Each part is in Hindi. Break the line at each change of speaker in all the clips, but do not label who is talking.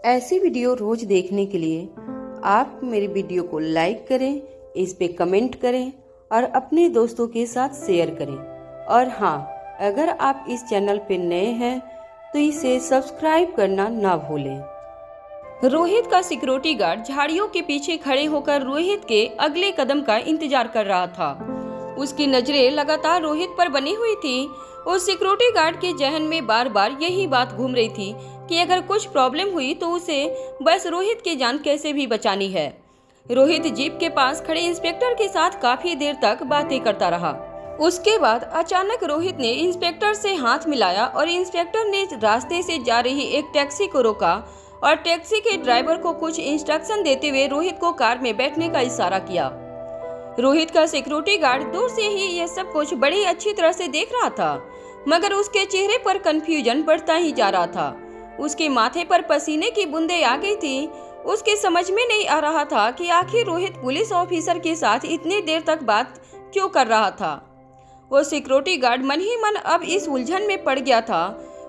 ऐसी वीडियो रोज देखने के लिए आप मेरे वीडियो को लाइक करें, इस पे कमेंट करें और अपने दोस्तों के साथ शेयर करें। और हाँ, अगर आप इस चैनल पे नए हैं तो इसे सब्सक्राइब करना ना भूलें। रोहित का सिक्योरिटी गार्ड झाड़ियों के पीछे खड़े होकर रोहित के अगले कदम का इंतजार कर रहा था। उसकी नजरें लगातार रोहित पर बनी हुई थी। उस सिक्योरिटी गार्ड के जहन में बार बार यही बात घूम रही थी कि अगर कुछ प्रॉब्लम हुई तो उसे बस रोहित की जान कैसे भी बचानी है। रोहित जीप के पास खड़े इंस्पेक्टर के साथ काफी देर तक बातें करता रहा। उसके बाद अचानक रोहित ने इंस्पेक्टर से हाथ मिलाया और इंस्पेक्टर ने रास्ते से जा रही एक टैक्सी को रोका और टैक्सी के ड्राइवर को कुछ इंस्ट्रक्शन देते हुए रोहित को कार में बैठने का इशारा किया। रोहित का सिक्योरिटी गार्ड दूर से ही यह सब कुछ बड़ी अच्छी तरह से देख रहा था, मगर उसके चेहरे पर कंफ्यूजन बढ़ता ही जा रहा था। उसके माथे पर पसीने की बूंदें आ गई थी। उसके समझ में नहीं आ रहा था कि आखिर रोहित पुलिस ऑफिसर के साथ इतनी देर तक बात क्यों कर रहा था। वो सिक्योरिटी गार्ड मन ही मन अब इस उलझन में पड़ गया था।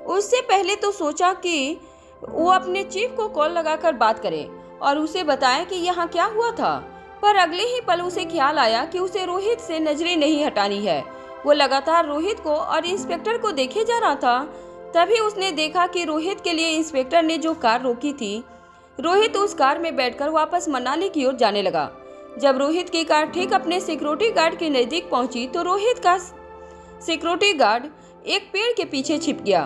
उससे पहले तो सोचा कि वो अपने चीफ को कॉल लगाकर बात करे और उसे बताए कि यहाँ क्या हुआ था, पर अगले ही पल उसे ख्याल आया कि उसे रोहित से नजरें नहीं हटानी है। वो लगातार रोहित को और इंस्पेक्टर को देखे जा रहा था। तभी उसने देखा कि रोहित के लिए इंस्पेक्टर ने जो कार रोकी थी, रोहित उस कार में बैठकर वापस मनाली की ओर जाने लगा। जब रोहित की कार ठीक अपने सिक्योरिटी गार्ड के नजदीक पहुंची तो रोहित का सिक्योरिटी गार्ड एक पेड़ के पीछे छिप गया।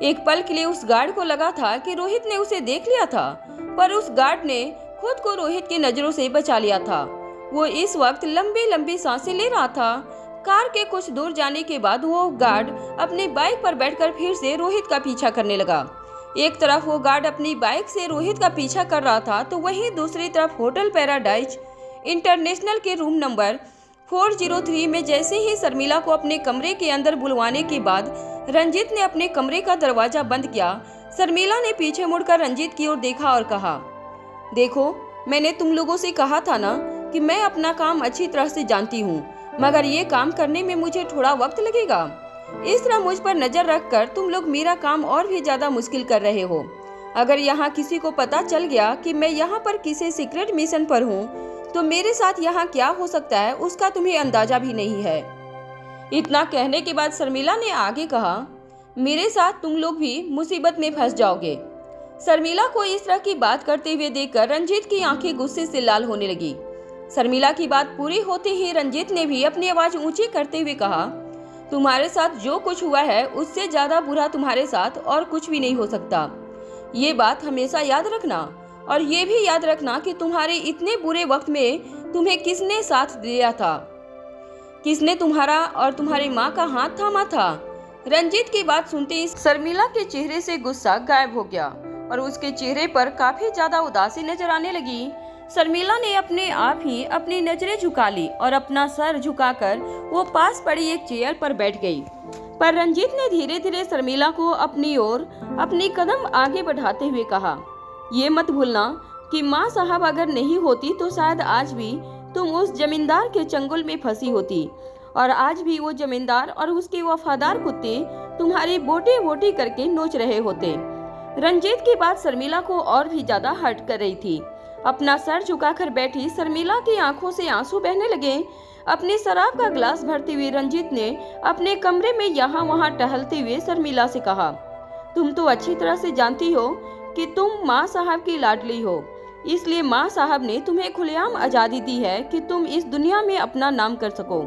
एक पल के लिए उस गार्ड को लगा था कि रोहित ने उसे देख लिया था, पर उस गार्ड ने खुद को रोहित की नजरों से बचा लिया था। वो इस वक्त लंबी लंबी सांसें ले रहा था। कार के कुछ दूर जाने के बाद वो गार्ड अपनी बाइक पर बैठकर फिर से रोहित का पीछा करने लगा। एक तरफ वो गार्ड अपनी बाइक से रोहित का पीछा कर रहा था तो वहीं दूसरी तरफ होटल पैराडाइज इंटरनेशनल के रूम नंबर 403 में जैसे ही शर्मिला को अपने कमरे के अंदर बुलवाने के बाद रंजीत ने अपने कमरे का दरवाजा बंद किया। शर्मिला ने पीछे मुड़कर रंजीत की ओर देखा और कहा, देखो, मैंने तुम लोगों से कहा था ना कि मैं अपना काम अच्छी तरह से जानती हूँ, मगर ये काम करने में मुझे थोड़ा वक्त लगेगा। इस तरह मुझ पर नजर रखकर तुम लोग मेरा काम और भी ज्यादा मुश्किल कर रहे हो। अगर यहाँ किसी को पता चल गया कि मैं यहाँ पर किसी सीक्रेट मिशन पर हूँ तो मेरे साथ यहाँ क्या हो सकता है उसका तुम्हें अंदाजा भी नहीं है। इतना कहने के बाद शर्मिला ने आगे कहा, मेरे साथ तुम लोग भी मुसीबत में फंस जाओगे। शर्मिला को इस तरह की बात करते हुए देखकर रंजीत की आंखें गुस्से से लाल होने लगी। शर्मिला की बात पूरी होते ही रंजीत ने भी अपनी आवाज ऊंची करते हुए कहा, तुम्हारे साथ जो कुछ हुआ है उससे ज्यादा बुरा तुम्हारे साथ और कुछ भी नहीं हो सकता। ये बात हमेशा याद रखना और ये भी याद रखना कि तुम्हारे इतने बुरे वक्त में तुम्हें किसने साथ दिया था, किसने तुम्हारा और तुम्हारी माँ का हाथ थामा था। रंजीत की बात सुनते ही शर्मिला के चेहरे से गुस्सा गायब हो गया और उसके चेहरे पर काफी ज्यादा उदासी नजर आने लगी। शर्मिला ने अपने आप ही अपनी नजरें झुका ली और अपना सर झुकाकर वो पास पड़ी एक चेयर पर बैठ गई। पर रंजीत ने धीरे धीरे शर्मिला को अपनी ओर अपनी कदम आगे बढ़ाते हुए कहा, ये मत भूलना कि माँ साहब अगर नहीं होती तो शायद आज भी तुम उस जमींदार के चंगुल में फंसी होती और आज भी वो जमींदार और उसके वफादार कुत्ते तुम्हारी बोटी बोटी करके नोच रहे होते। रंजीत की बात शर्मिला को और भी ज्यादा हर्ट कर रही थी। अपना सर झुकाकर बैठी शर्मिला की आंखों से आंसू बहने लगे। अपने शराब का ग्लास भरते हुए रंजीत ने अपने कमरे में यहाँ वहाँ टहलते हुए शर्मिला से कहा, तुम तो अच्छी तरह से जानती हो कि तुम माँ साहब की लाडली हो, इसलिए माँ साहब ने तुम्हें खुलेआम आजादी दी है कि तुम इस दुनिया में अपना नाम कर सको,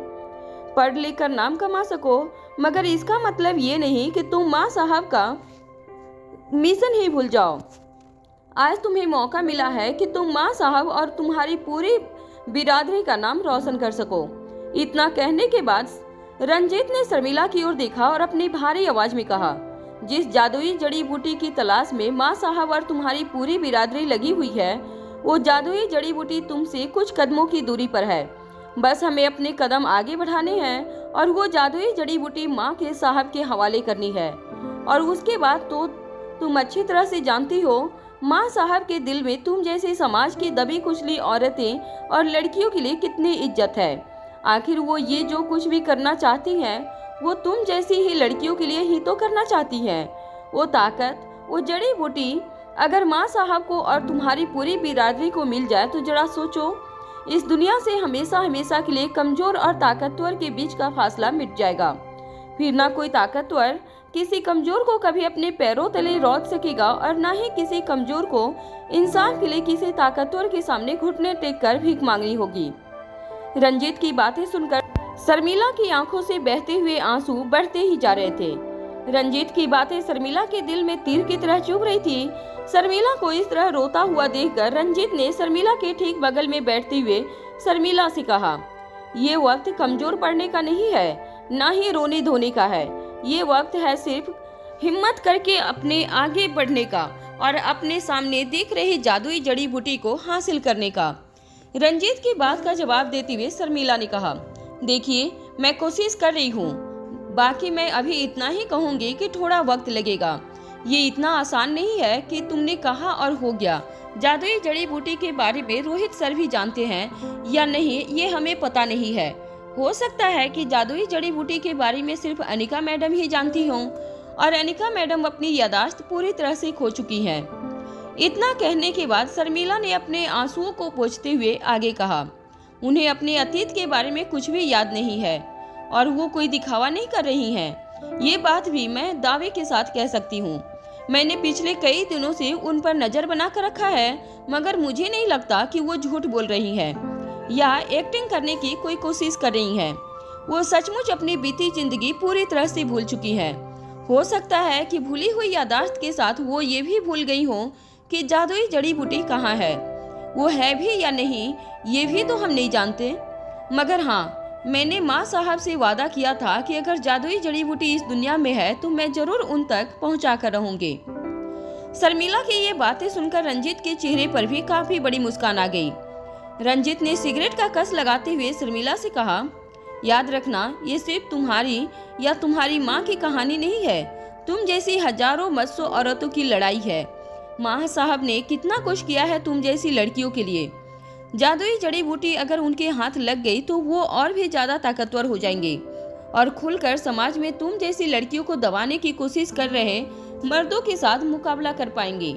पढ़ लिख कर नाम कमा सको। मगर इसका मतलब ये नहीं कि तुम माँ साहब का मिशन ही भूल जाओ। आज तुम्हें मौका मिला है कि तुम माँ साहब और तुम्हारी पूरी बिरादरी का नाम रोशन कर सको। इतना कहने के बाद रंजीत ने शर्मिला की ओर देखा और अपनी भारी आवाज में कहा, जिस जादुई जड़ी बूटी की तलाश में माँ साहब और तुम्हारी पूरी बिरादरी लगी हुई है, वो जादुई जड़ी बूटी तुमसे कुछ कदमों की दूरी पर है। बस हमें अपने कदम आगे बढ़ाने हैं और वो जादुई जड़ी बूटी माँ के साहब के हवाले करनी है। और उसके बाद तो तुम अच्छी तरह से जानती हो माँ साहब के दिल में तुम जैसे समाज की दबी कुचली औरतें और लड़कियों के लिए कितनी इज्जत है। आखिर वो ये जो कुछ भी करना चाहती हैं वो तुम जैसी ही लड़कियों के लिए ही तो करना चाहती हैं। वो ताकत, वो जड़ी बूटी अगर माँ साहब को और तुम्हारी पूरी बिरादरी को मिल जाए तो जरा सोचो, इस दुनिया से हमेशा हमेशा के लिए कमजोर और ताकतवर के बीच का फासला मिट जाएगा। फिर ना कोई ताकतवर किसी कमजोर को कभी अपने पैरों तले रौंद सकेगा और ना ही किसी कमजोर को इंसान के लिए किसी ताकतवर के सामने घुटने टेक कर भीख मांगनी होगी। रंजीत की बातें सुनकर शर्मिला की आंखों से बहते हुए आंसू बढ़ते ही जा रहे थे। रंजीत की बातें शर्मिला के दिल में तीर की तरह चुभ रही थी। शर्मिला को इस तरह रोता हुआ देखकर रंजीत ने शर्मिला के ठीक बगल में बैठते हुए शर्मिला से कहा, ये वक्त कमजोर पड़ने का नहीं है, ना ही रोने धोने का है। ये वक्त है सिर्फ हिम्मत करके अपने आगे बढ़ने का और अपने सामने दिख रही जादुई जड़ी बूटी को हासिल करने का। रंजीत की बात का जवाब देते हुए शर्मिला ने कहा, देखिए मैं कोशिश कर रही हूँ, बाकी मैं अभी इतना ही कहूँगी कि थोड़ा वक्त लगेगा। ये इतना आसान नहीं है कि तुमने कहा और हो गया। जादुई जड़ी बूटी के बारे में रोहित सर भी जानते हैं या नहीं ये हमें पता नहीं है। हो सकता है कि जादुई जड़ी बूटी के बारे में सिर्फ अनिका मैडम ही जानती हों और अनिका मैडम अपनी यादाश्त पूरी तरह से खो चुकी हैं। इतना कहने के बाद शर्मिला ने अपने आंसुओं को पोंछते हुए आगे कहा, उन्हें अपने अतीत के बारे में कुछ भी याद नहीं है और वो कोई दिखावा नहीं कर रही हैं। ये बात भी मैं दावे के साथ कह सकती हूँ। मैंने पिछले कई दिनों से उन पर नजर बना कर रखा है, मगर मुझे नहीं लगता कि वो झूठ बोल रही हैं या एक्टिंग करने की कोई कोशिश कर रही हैं। वो सचमुच अपनी बीती जिंदगी पूरी तरह से भूल चुकी हैं। हो सकता है कि भूली हुई यादाश्त के साथ वो ये भी भूल गई हो कि जादुई जड़ी बूटी कहाँ है। वो है भी या नहीं ये भी तो हम नहीं जानते, मगर हाँ, मैंने माँ साहब से वादा किया था कि अगर जादुई जड़ी बूटी इस दुनिया में है तो मैं जरूर उन तक पहुँचा कर रहूंगी। शर्मिला की ये बातें सुनकर रंजीत के चेहरे पर भी काफी बड़ी मुस्कान आ गई। रंजीत ने सिगरेट का कस लगाते हुए शर्मिला से कहा, याद रखना, ये सिर्फ तुम्हारी या तुम्हारी माँ की कहानी नहीं है, तुम जैसी हजारों मत्स्यों औरतों की लड़ाई है। माँ साहब ने कितना कुछ किया है तुम जैसी लड़कियों के लिए। जादुई जड़ी बूटी अगर उनके हाथ लग गई तो वो और भी ज्यादा ताकतवर हो जाएंगे और खुलकर समाज में तुम जैसी लड़कियों को दबाने की कोशिश कर रहे मर्दों के साथ मुकाबला कर पाएंगे।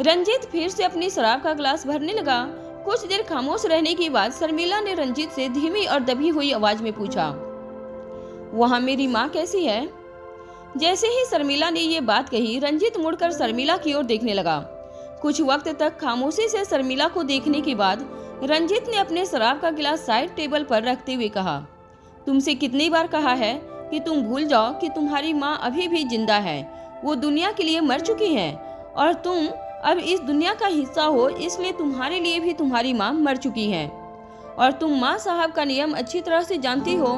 रंजीत फिर से अपनी शराब का गिलास भरने लगा। कुछ देर खामोश रहने के बाद शर्मिला ने रंजीत से धीमी और दबी हुई आवाज में पूछा, वहाँ मेरी माँ कैसी है? जैसे ही शर्मिला ने ये बात कही, रंजीत मुड़कर शर्मिला की ओर देखने लगा। कुछ वक्त तक खामोशी से शर्मिला को देखने के बाद रंजीत ने अपने शराब का गिलास साइड टेबल पर रखते हुए कहा, तुमसे कितनी बार कहा है कि तुम भूल जाओ कि तुम्हारी माँ अभी भी जिंदा है। वो दुनिया के लिए मर चुकी हैं और तुम अब इस दुनिया का हिस्सा हो, इसलिए तुम्हारे लिए भी तुम्हारी माँ मर चुकी हैं। और तुम माँ साहब का नियम अच्छी तरह से जानती हो,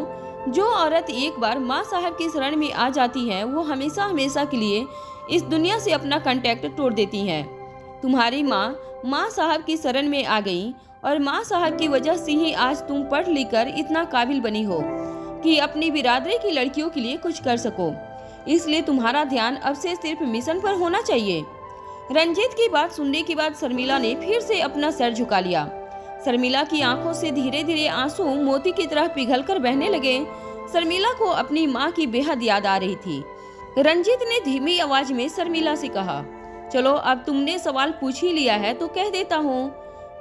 जो औरत एक बार माँ साहब की शरण में आ जाती है वो हमेशा हमेशा के लिए इस दुनिया से अपना कांटेक्ट तोड़ देती हैं। तुम्हारी माँ साहब की शरण में आ गई और माँ साहब की वजह से ही आज तुम पढ़ लिख कर इतना काबिल बनी हो कि अपनी बिरादरी की लड़कियों के लिए कुछ कर सको। इसलिए तुम्हारा ध्यान अब से सिर्फ मिशन पर होना चाहिए। रंजीत की बात सुनने के बाद शर्मिला ने फिर से अपना सर झुका लिया। शर्मिला की आंखों से धीरे धीरे आंसू मोती की तरह पिघलकर बहने लगे। शर्मिला को अपनी माँ की बेहद याद आ रही थी। रंजीत ने धीमी आवाज में शर्मिला से कहा, चलो अब तुमने सवाल पूछ ही लिया है तो कह देता हूँ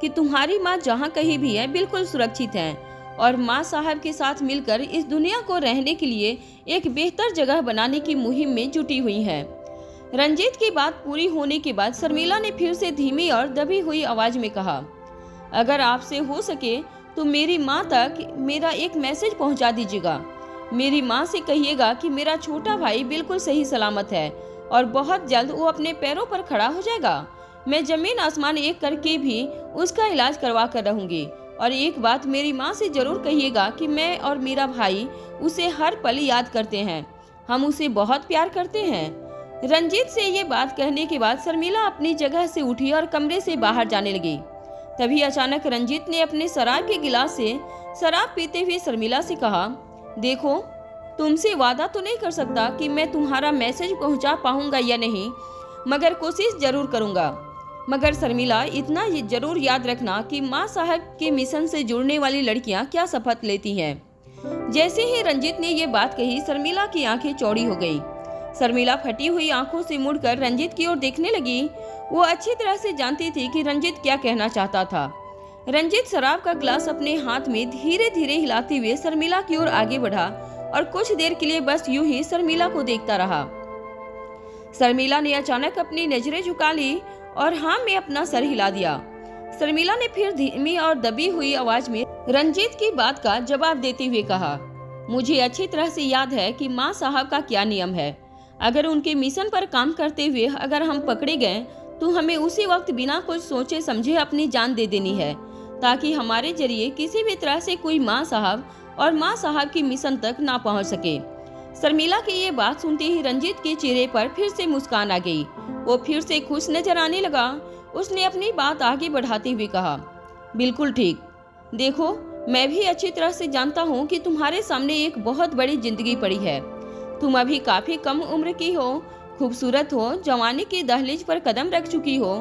कि तुम्हारी माँ जहाँ कहीं भी है बिल्कुल सुरक्षित है और माँ साहब के साथ मिलकर इस दुनिया को रहने के लिए एक बेहतर जगह बनाने की मुहिम में जुटी हुई है। रंजीत की बात पूरी होने के बाद शर्मिला ने फिर से धीमी और दबी हुई आवाज में कहा, अगर आपसे हो सके तो मेरी माँ तक मेरा एक मैसेज पहुँचा दीजिएगा। मेरी माँ से कहिएगा कि मेरा छोटा भाई बिल्कुल सही सलामत है और बहुत जल्द वो अपने पैरों पर खड़ा हो जाएगा। मैं जमीन आसमान एक करके भी उसका इलाज करवा कर रहूंगी। और एक बात मेरी माँ से जरूर कहिएगा कि मैं और मेरा भाई उसे हर पल याद करते हैं, हम उसे बहुत प्यार करते हैं। रंजीत से ये बात कहने के बाद शर्मिला अपनी जगह से उठी और कमरे से बाहर जाने लगी। तभी अचानक रंजीत ने अपने शराब के गिलास से शराब पीते हुए शर्मिला से कहा, देखो, तुमसे वादा तो नहीं कर सकता कि मैं तुम्हारा मैसेज पहुंचा पाऊंगा या नहीं, मगर कोशिश जरूर करूंगा। मगर शर्मिला, इतना जरूर याद रखना कि माँ साहब के मिशन से जुड़ने वाली लड़कियां क्या शपथ लेती हैं। जैसे ही रंजीत ने ये बात कही, शर्मिला की आंखें चौड़ी हो गई। शर्मिला फटी हुई आंखों से मुड़कर रंजीत की ओर देखने लगी। वो अच्छी तरह से जानती थी कि रंजीत क्या कहना चाहता था। रंजीत शराब का ग्लास अपने हाथ में धीरे धीरे हिलाते हुए शर्मिला की ओर आगे बढ़ा और कुछ देर के लिए बस यूं ही शर्मिला को देखता रहा। शर्मिला ने अचानक अपनी नजरें झुका ली और हाँ में अपना सर हिला दिया। शर्मिला ने फिर धीमी और दबी हुई आवाज में रंजीत की बात का जवाब देते हुए कहा, मुझे अच्छी तरह से याद है कि माँ साहब का क्या नियम है। अगर उनके मिशन पर काम करते हुए अगर हम पकड़े गए तो हमें उसी वक्त बिना कुछ सोचे समझे अपनी जान दे देनी है, ताकि हमारे जरिए किसी भी तरह से कोई माँ साहब और माँ साहब की मिशन तक ना पहुँच सके। शर्मिला की ये बात सुनते ही रंजीत के चेहरे पर फिर से मुस्कान आ गई। वो फिर से खुश नजर आने लगा। उसने अपनी बात आगे बढ़ाते हुए कहा, बिल्कुल ठीक। देखो, मैं भी अच्छी तरह से जानता हूँ कि तुम्हारे सामने एक बहुत बड़ी जिंदगी पड़ी है। तुम अभी काफी कम उम्र की हो, खूबसूरत हो, जवानी की दहलीज पर कदम रख चुकी हो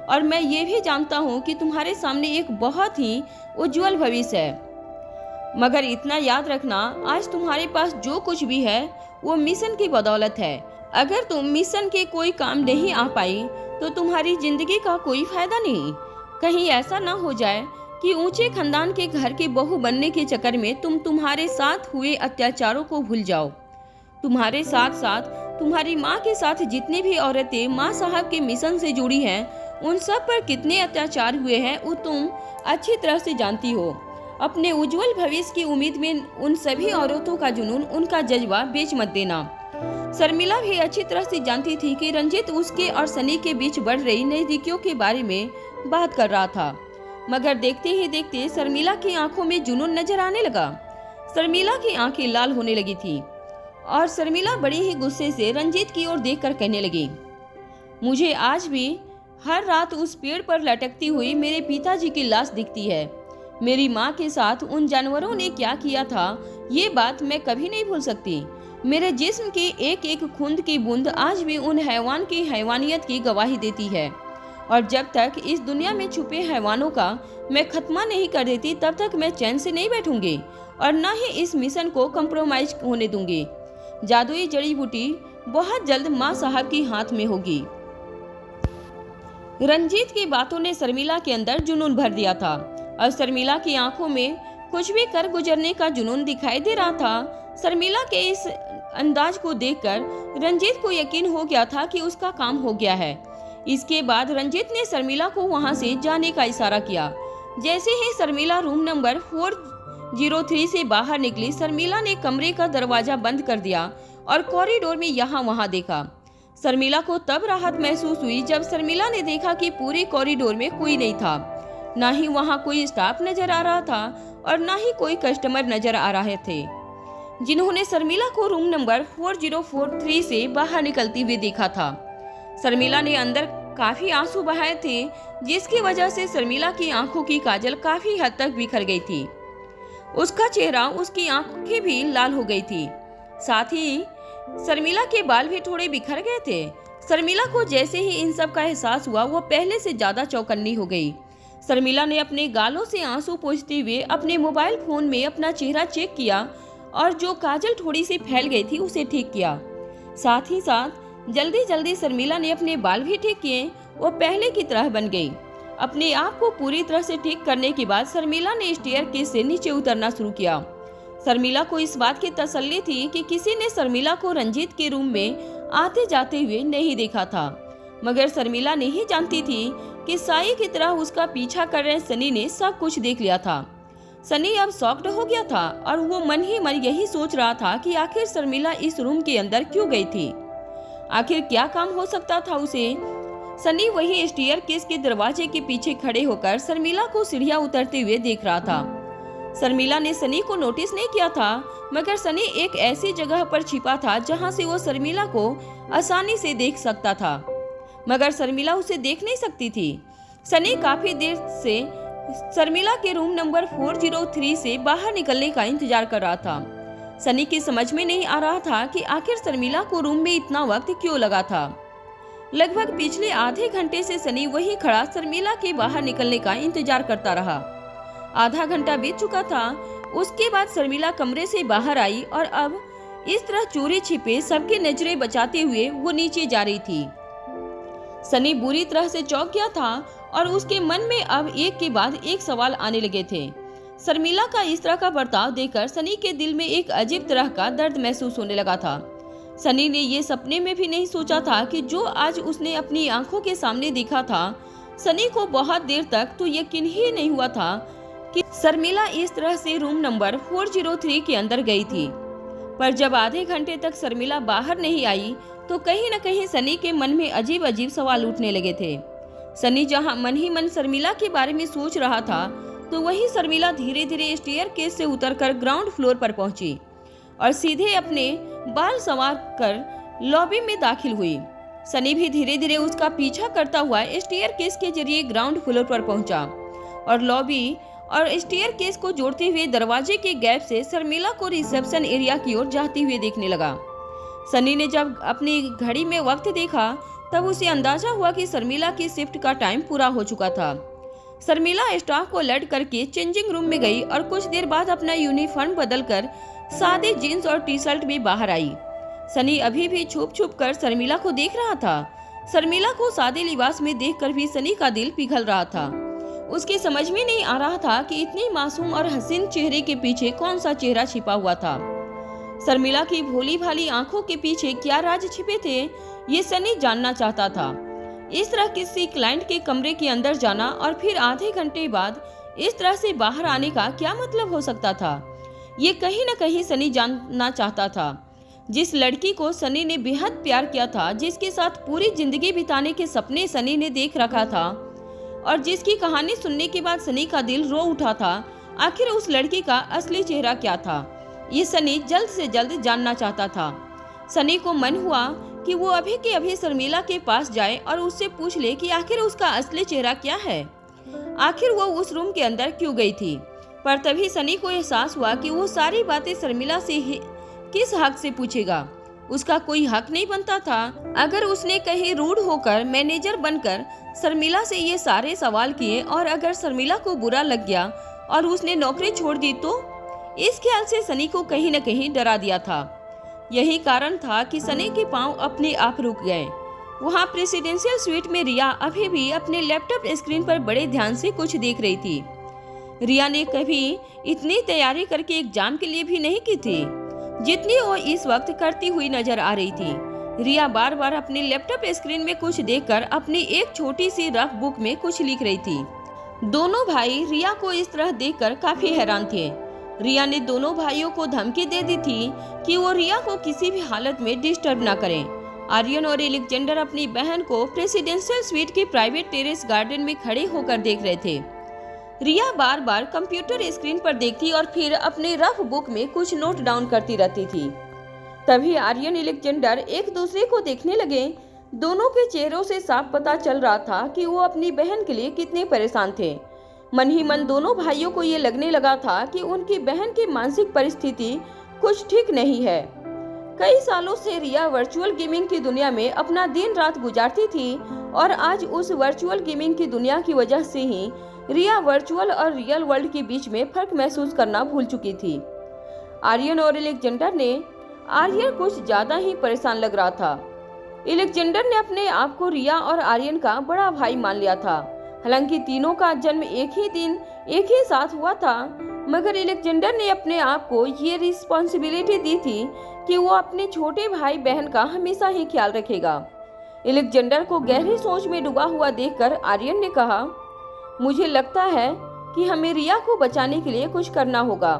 और मैं ये भी जानता हूँ कि तुम्हारे सामने एक बहुत ही उज्जवल भविष्य है। मगर इतना याद रखना, आज तुम्हारे पास जो कुछ भी है वो मिशन की बदौलत है। अगर तुम मिशन के कोई काम नहीं आ पाई तो तुम्हारी जिंदगी का कोई फायदा नहीं। कहीं ऐसा ना हो जाए कि ऊंचे खानदान के घर की बहू बनने के चक्कर में तुम तुम्हारे साथ हुए अत्याचारों को भूल जाओ। तुम्हारे साथ साथ तुम्हारी माँ के साथ जितनी भी औरतें माँ साहब के मिशन से जुड़ी हैं, उन सब पर कितने अत्याचार हुए हैं वो तुम अच्छी तरह से जानती हो। अपने उज्जवल भविष्य की उम्मीद में उन सभी औरतों का जुनून, उनका जज्बा बेच मत देना। शर्मिला भी अच्छी तरह से जानती थी कि रंजीत उसके और सनी के बीच बढ़ रही नजदीकियों के बारे में बात कर रहा था, मगर देखते ही देखते शर्मिला की आंखों में जुनून नजर आने लगा। शर्मिला की आंखें लाल होने लगी थी और शर्मिला बड़ी ही गुस्से से रंजीत की ओर देखकर कहने लगी, मुझे आज भी हर रात उस पेड़ पर लटकती हुई मेरे पिताजी की लाश दिखती है। मेरी माँ के साथ उन जानवरों ने क्या किया था, ये बात मैं कभी नहीं भूल सकती। मेरे जिस्म की एक एक खूंद की बूंद आज भी उन हैवान की हैवानियत की गवाही देती है और जब तक इस दुनिया में छुपे हैवानों का मैं खत्मा नहीं कर देती तब तक मैं चैन से नहीं बैठूंगी और न ही इस मिशन को कंप्रोमाइज होने दूंगी। जादुई जड़ी बूटी बहुत जल्द माँ साहब की हाथ में होगी। रंजीत की बातों ने शर्मिला के अंदर जुनून भर दिया था और शर्मिला की आंखों में कुछ भी कर गुजरने का जुनून दिखाई दे रहा था। शर्मिला के इस अंदाज को देखकर रंजीत को यकीन हो गया था कि उसका काम हो गया है। इसके बाद रंजीत ने शर्मिला को वहां से जाने का इशारा किया। जैसे ही शर्मिला रूम नंबर 403 से बाहर निकली, शर्मिला ने कमरे का दरवाजा बंद कर दिया और कॉरिडोर में यहाँ वहाँ देखा। शर्मिला को तब राहत महसूस हुई जब शर्मिला ने देखा कि पूरे कॉरिडोर में कोई नहीं था। ना ही वहाँ कोई स्टाफ नजर आ रहा था और ना ही कोई कस्टमर नजर आ रहे थे जिन्होंने शर्मिला को रूम नंबर 4043 से बाहर निकलती हुए देखा था। शर्मिला ने अंदर काफी आंसू बहाए थे, जिसकी वजह से शर्मिला की आंखों की काजल काफी हद तक बिखर गई थी। उसका चेहरा, उसकी आंखें भी लाल हो गई थी। साथ ही शर्मिला के बाल भी थोड़े बिखर गए थे। शर्मिला को जैसे ही इन सब का एहसास हुआ, वो पहले से ज्यादा चौकन्नी हो गई। शर्मिला ने अपने गालों से आंसू पोंछते हुए अपने मोबाइल फोन में अपना चेहरा चेक किया और जो काजल थोड़ी सी फैल गई थी उसे ठीक किया। साथ ही साथ जल्दी जल्दी शर्मिला ने अपने बाल भी ठीक किए। वो पहले की तरह बन गई। अपने आप को पूरी तरह से ठीक करने के बाद शर्मिला ने स्टेयरकेस से नीचे उतरना शुरू किया। शर्मिला को इस बात की तसल्ली थी कि किसी ने शर्मिला को रंजीत के रूम में आते जाते हुए नहीं देखा था, मगर शर्मिला नहीं जानती थी कि साई की तरह उसका पीछा कर रहे सनी ने सब कुछ देख लिया था। सनी अब शॉक्ड हो गया था और वो मन ही मन यही सोच रहा था कि आखिर शर्मिला इस रूम के अंदर क्यों गई थी, आखिर क्या काम हो सकता था उसे। सनी वही स्टेयरकेस के दरवाजे के पीछे खड़े होकर शर्मिला को सीढ़ियां उतरते हुए देख रहा था। शर्मिला ने सनी को नोटिस नहीं किया था, मगर सनी एक ऐसी जगह पर छिपा था जहां से वो शर्मिला को आसानी से देख सकता था, मगर शर्मिला उसे देख नहीं सकती थी। सनी काफी देर से शर्मिला के रूम नंबर 403 से बाहर निकलने का इंतजार कर रहा था। सनी की समझ में नहीं आ रहा था कि आखिर शर्मिला को रूम में इतना वक्त क्यों लगा था। लगभग पिछले आधे घंटे से सनी वही खड़ा शर्मिला के बाहर निकलने का इंतजार करता रहा। आधा घंटा बीत चुका था। उसके बाद शर्मिला कमरे से बाहर आई और अब इस तरह चोरी छिपे सबकी नजरें बचाते हुए वो नीचे जा रही थी। सनी बुरी तरह से चौंक गया था और उसके मन में अब एक के बाद एक सवाल आने लगे थे। शर्मिला का इस तरह का बर्ताव देखकर सनी के दिल में एक अजीब तरह का दर्द महसूस होने लगा था। सनी ने ये सपने में भी नहीं सोचा था कि जो आज उसने अपनी आंखों के सामने देखा था। सनी को बहुत देर तक तो यकीन ही नहीं हुआ था कि शर्मिला इस तरह से रूम नंबर 403 के अंदर गई थी। पर जब आधे घंटे तक शर्मिला बाहर नहीं आई तो कहीं न कहीं सनी के मन में अजीब अजीब सवाल उठने लगे थे। सनी जहां मन ही मन शर्मिला के बारे में सोच रहा था तो वहीं शर्मिला धीरे धीरे स्टेयरकेस से उतरकर ग्राउंड फ्लोर पर पहुंची और सीधे अपने बाल संवार कर लॉबी में दाखिल हुई। सनी भी धीरे धीरे उसका पीछा करता हुआ स्टेयरकेस के जरिए ग्राउंड फ्लोर पर पहुंचा और लॉबी और स्टेयरकेस को जोड़ते हुए दरवाजे के गैप से शर्मिला को रिसेप्शन एरिया की ओर जाती हुए देखने लगा। सनी ने जब अपनी घड़ी में वक्त देखा तब उसे अंदाजा हुआ कि शर्मिला की शिफ्ट का टाइम पूरा हो चुका था। शर्मिला स्टाफ को अलर्ट करके चेंजिंग रूम में गई और कुछ देर बाद अपना यूनिफॉर्म बदलकर सादे जींस और टी शर्ट में बाहर आई। सनी अभी भी छुप छुप कर शर्मिला को देख रहा था। शर्मिला को सादे लिबास में देखकर भी सनी का दिल पिघल रहा था। उसके समझ में नहीं आ रहा था कि इतनी मासूम और हसीन चेहरे के पीछे कौन सा चेहरा छिपा हुआ था। शर्मिला की भोली भाली आंखों के पीछे क्या राज छिपे थे, ये सनी जानना चाहता था। इस तरह किसी क्लाइंट के कमरे के अंदर जाना और फिर आधे घंटे बाद इस तरह से बाहर आने का क्या मतलब हो सकता था, ये कहीं न कहीं सनी जानना चाहता था। जिस लड़की को सनी ने बेहद प्यार किया था, जिसके साथ पूरी जिंदगी बिताने के सपने सनी ने देख रखा था और जिसकी कहानी सुनने के बाद सनी का दिल रो उठा था, आखिर उस लड़की का असली चेहरा क्या था, ये सनी जल्द से जल्द जानना चाहता था। सनी को मन हुआ कि वो अभी के अभी शर्मिला के पास जाए और उससे पूछ ले कि आखिर उसका असली चेहरा क्या है, आखिर वो उस रूम के अंदर क्यों गई थी। पर तभी सनी को एहसास हुआ कि वो सारी बातें शर्मिला से किस हक से पूछेगा। उसका कोई हक नहीं बनता था। अगर उसने कहीं रूड होकर मैनेजर बनकर शर्मिला से ये सारे सवाल किए और अगर शर्मिला को बुरा लग गया और उसने नौकरी छोड़ दी तो इस ख्याल से सनी को कहीं न कहीं डरा दिया था। यही कारण था कि सनी के पांव अपने आप रुक गए। वहां प्रेसिडेंशियल स्वीट में रिया अभी भी अपने लैपटॉप स्क्रीन पर बड़े ध्यान से कुछ देख रही थी। रिया ने कभी इतनी तैयारी करके एग्जाम के लिए भी नहीं की थी जितनी वो इस वक्त करती हुई नजर आ रही थी। रिया बार बार अपने लैपटॉप स्क्रीन में कुछ देखकर अपनी एक छोटी सी रफ बुक में कुछ लिख रही थी। दोनों भाई रिया को इस तरह देखकर काफी हैरान थे। रिया ने दोनों भाइयों को धमकी दे दी थी कि वो रिया को किसी भी हालत में डिस्टर्ब न करें। आर्यन और एलेक्जेंडर अपनी बहन को प्रेसिडेंशियल स्वीट के प्राइवेट टेरेस गार्डन में खड़े होकर देख रहे थे। रिया बार बार कंप्यूटर स्क्रीन पर देखती और फिर अपने रफ बुक में कुछ नोट डाउन करती रहती थी। तभी आर्यन एलेक्जेंडर एक दूसरे को देखने लगे। दोनों के चेहरों से साफ पता चल रहा था कि वो अपनी बहन के लिए कितने परेशान थे। मन ही मन दोनों भाइयों को ये लगने लगा था कि उनकी बहन की मानसिक परिस्थिति कुछ ठीक नहीं है। कई सालों से रिया वर्चुअल गेमिंग की दुनिया में अपना दिन रात गुजारती थी और आज उस वर्चुअल गेमिंग की दुनिया की वजह से ही रिया वर्चुअल और रियल वर्ल्ड के बीच में फर्क महसूस करना भूल चुकी थी। आर्यन और एलेक्जेंडर ने आर्यन कुछ ज्यादा ही परेशान लग रहा था। एलेक्जेंडर ने अपने आप को रिया और आर्यन का बड़ा भाई मान लिया था। हालांकि तीनों का जन्म एक ही दिन एक ही साथ हुआ था, मगर एलेक्जेंडर ने अपने आप को ये रिस्पॉन्सिबिलिटी दी थी कि वो अपने छोटे भाई बहन का हमेशा ही ख्याल रखेगा। एलेक्जेंडर को गहरी सोच में डूबा हुआ देखकर आर्यन ने कहा, मुझे लगता है कि हमें रिया को बचाने के लिए कुछ करना होगा।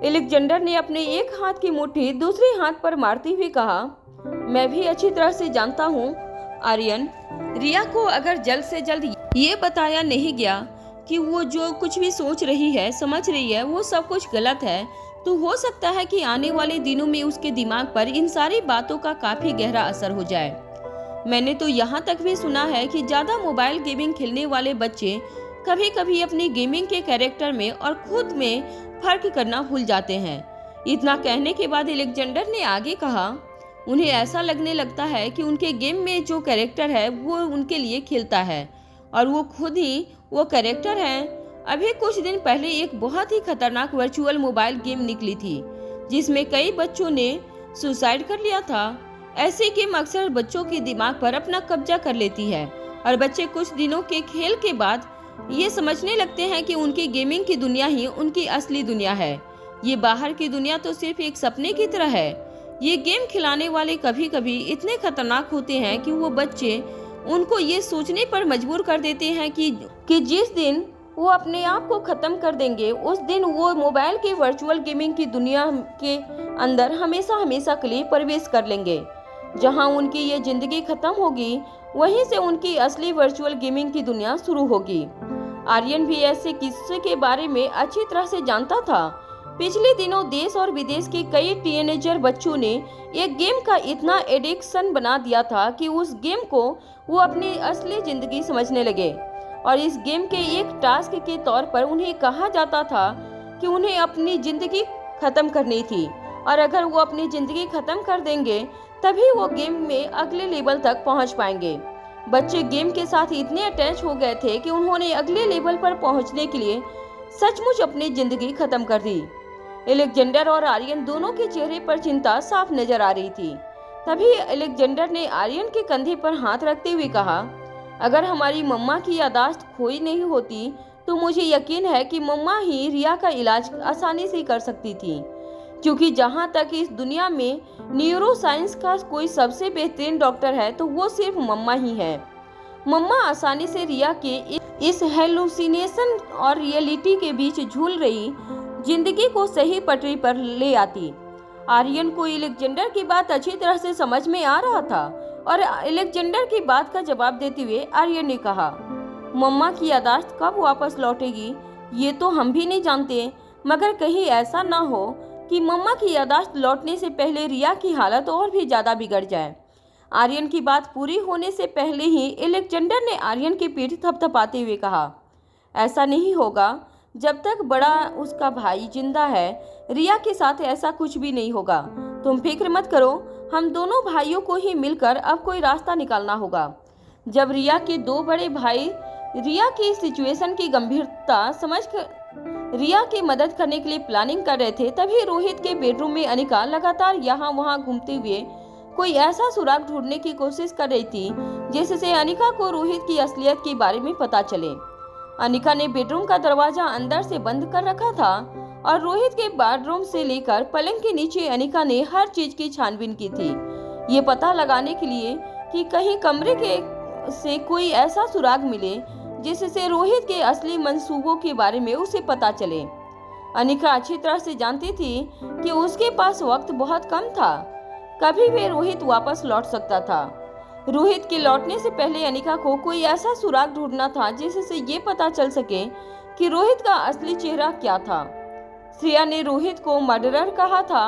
एलेक्जेंडर ने अपने एक हाथ की मुट्ठी दूसरे हाथ पर मारते हुए कहा, मैं भी अच्छी तरह से जानता हूँ आर्यन, रिया को अगर जल्द से जल्द ये बताया नहीं गया कि वो जो कुछ भी सोच रही है, समझ रही है, वो सब कुछ गलत है, तो हो सकता है कि आने वाले दिनों में उसके दिमाग पर इन सारी बातों का काफी गहरा असर हो जाए। मैंने तो यहाँ तक भी सुना है कि ज्यादा मोबाइल गेमिंग खेलने वाले बच्चे कभी कभी अपनी गेमिंग के कैरेक्टर में और खुद में फर्क करना भूल जाते हैं। इतना कहने के बाद एलेक्जेंडर ने आगे कहा, उन्हें ऐसा लगने लगता है कि उनके गेम में जो कैरेक्टर है वो उनके लिए खेलता है और वो खुद ही वो कैरेक्टर है। अभी कुछ दिन पहले एक बहुत ही खतरनाक वर्चुअल मोबाइल गेम निकली थी जिसमें कई बच्चों ने सुसाइड कर लिया था। ऐसी गेम अक्सर बच्चों के दिमाग पर अपना कब्जा कर लेती है और बच्चे कुछ दिनों के खेल के बाद ये समझने लगते हैं कि उनकी गेमिंग की दुनिया ही उनकी असली दुनिया है। ये बाहर की दुनिया तो सिर्फ एक सपने की तरह है। ये गेम खिलाने वाले कभी कभी इतने खतरनाक होते हैं कि वो बच्चे उनको ये सोचने पर मजबूर कर देते हैं कि जिस दिन वो अपने आप को खत्म कर देंगे उस दिन वो मोबाइल की वर्चुअल गेमिंग की दुनिया के अंदर हमेशा हमेशा के लिए प्रवेश कर लेंगे। जहां उनकी ये जिंदगी खत्म होगी वहीं से उनकी असली वर्चुअल गेमिंग की दुनिया शुरू होगी। आर्यन भी ऐसे किस्से के बारे में अच्छी तरह से जानता था। पिछले दिनों देश और विदेश के कई टीनेजर बच्चों ने एक गेम का इतना एडिक्शन बना दिया था कि उस गेम को वो अपनी असली जिंदगी समझने लगे और इस गेम के एक टास्क के तौर पर उन्हें कहा जाता था कि उन्हें अपनी जिंदगी खत्म करनी थी और अगर वो अपनी जिंदगी खत्म कर देंगे तभी वो गेम में अगले लेवल तक पहुंच पाएंगे। बच्चे गेम के साथ इतने अटैच हो गए थे कि उन्होंने अगले लेवल पर पहुंचने के लिए सचमुच अपनी जिंदगी खत्म कर दी। एलेक्जेंडर और आर्यन दोनों के चेहरे पर चिंता साफ नजर आ रही थी। तभी एलेक्जेंडर ने आर्यन के कंधे पर हाथ रखते हुए कहा, अगर हमारी मम्मा की याददाश्त खोई नहीं होती तो मुझे यकीन है कि मम्मा ही रिया का इलाज आसानी से कर सकती थी, क्योंकि जहाँ तक इस दुनिया में न्यूरो साइंस का कोई सबसे बेहतरीन डॉक्टर है तो वो सिर्फ मम्मा ही है। मम्मा आसानी से रिया के इस हेलुसिनेशन और रियलिटी के बीच झूल रही जिंदगी को सही पटरी पर ले आती। आर्यन को एलेक्जेंडर की बात अच्छी तरह से समझ में आ रहा था और एलेक्जेंडर की बात का जवाब देते हुए आर्यन ने कहा, मम्मा की याददाश्त कब वापस लौटेगी ये तो हम भी नहीं जानते, मगर कहीं ऐसा ना हो कि मम्मा की याददाश्त लौटने से पहले रिया की हालत और भी ज्यादा बिगड़ जाए। आर्यन की बात पूरी होने से पहले ही एलेक्जेंडर ने आर्यन की पीठ थपथपाते हुए कहा, ऐसा नहीं होगा, जब तक बड़ा उसका भाई जिंदा है रिया के साथ ऐसा कुछ भी नहीं होगा। तुम फिक्र मत करो, हम दोनों भाइयों को ही मिलकर अब कोई रास्ता निकालना होगा। जब रिया के दो बड़े भाई रिया की सिचुएशन की गंभीरता समझकर रिया की मदद करने के लिए प्लानिंग कर रहे थे, तभी रोहित के बेडरूम में अनिका लगातार यहाँ वहाँ घूमते हुए कोई ऐसा सुराग ढूंढने की कोशिश कर रही थी जिससे अनिका को रोहित की असलियत के बारे में पता चले। अनिका ने बेडरूम का दरवाजा अंदर से बंद कर रखा था और रोहित के बेडरूम से लेकर पलंग के नीचे अनिका ने हर चीज की छानबीन की थी, ये पता लगाने के लिए कि कहीं कमरे के से कोई ऐसा सुराग मिले जिससे रोहित के असली मंसूबों के बारे में उसे पता चले। अनिका अच्छी तरह से जानती थी कि उसके पास वक्त बहुत कम था, कभी भी रोहित वापस लौट सकता था। रोहित के लौटने से पहले अनिका को कोई ऐसा सुराग ढूंढना था जिससे ये पता चल सके कि रोहित का असली चेहरा क्या था। श्रेया ने रोहित को मर्डरर कहा था।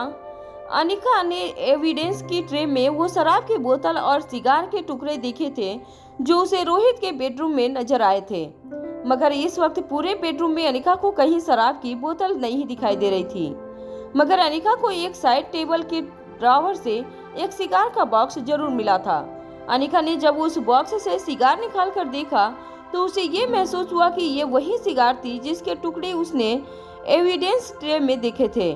अनिका ने एविडेंस की ट्रे में वो शराब की बोतल और सिगार के टुकड़े देखे थे जो उसे रोहित के बेडरूम में नजर आए थे, मगर इस वक्त पूरे बेडरूम में अनिका को कहीं शराब की बोतल नहीं दिखाई दे रही थी। मगर अनिका को एक साइड टेबल के ड्रॉवर से एक सिगार का बॉक्स जरूर मिला था। अनिका ने जब उस बॉक्स से सिगार निकाल कर देखा तो उसे ये महसूस हुआ कि ये वही सिगार थी जिसके टुकड़े उसने एविडेंस ट्रे में देखे थे।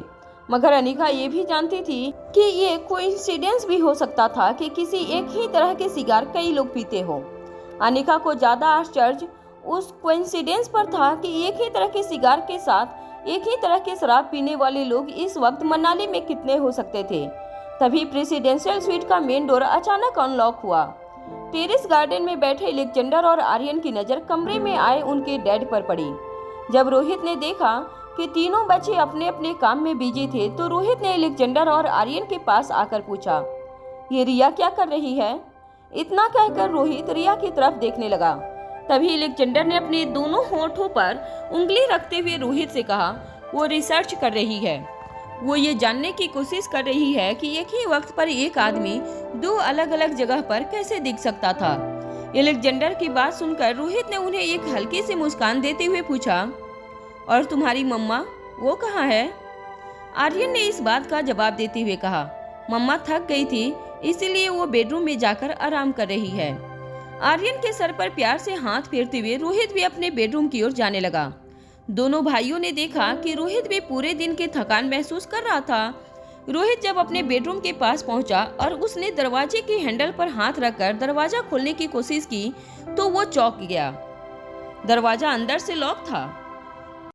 मगर अनिका ये भी जानती थी कि ये कोइंसिडेंस भी हो सकता था कि किसी एक ही तरह के सिगार कई लोग पीते हो। अनिका को ज्यादा आश्चर्य उस कोइंसिडेंस पर था कि एक ही तरह के सिगार के साथ एक ही तरह के शराब पीने वाले लोग इस वक्त मनाली में कितने हो सकते थे। तभी प्रेसिडेंशियल स्वीट का मेन डोर अचानक अनलॉक हुआ। टेरेस गार्डन में बैठे एलेक्जेंडर और आर्यन की नजर कमरे में आए उनके डैड पर पड़ी। जब रोहित ने देखा कि तीनों बच्चे अपने अपने काम में बिजी थे तो रोहित ने एलेक्जेंडर और आर्यन के पास आकर पूछा, ये रिया क्या कर रही है? इतना कहकर रोहित रिया की तरफ देखने लगा। तभी एलेक्जेंडर ने अपने दोनों होठों पर उंगली रखते हुए रोहित से कहा, वो रिसर्च कर रही है। वो ये जानने की कोशिश कर रही है कि एक ही वक्त पर एक आदमी दो अलग अलग जगह पर कैसे दिख सकता था। एलेक्जेंडर की बात सुनकर रोहित ने उन्हें एक हल्की सी मुस्कान देते हुए पूछा, और तुम्हारी मम्मा वो कहाँ है? आर्यन ने इस बात का जवाब देते हुए कहा, मम्मा थक गई थी इसीलिए वो बेडरूम में जाकर आराम कर रही है। आर्यन के सर पर प्यार से हाथ फेरते हुए रोहित भी अपने बेडरूम की ओर जाने लगा। दोनों भाइयों ने देखा कि रोहित भी पूरे दिन की थकान महसूस कर रहा था।
रोहित जब अपने बेडरूम के पास पहुंचा और उसने दरवाजे के हैंडल पर हाथ रखकर दरवाजा खोलने की कोशिश की तो वो चौंक गया। दरवाजा अंदर से लॉक था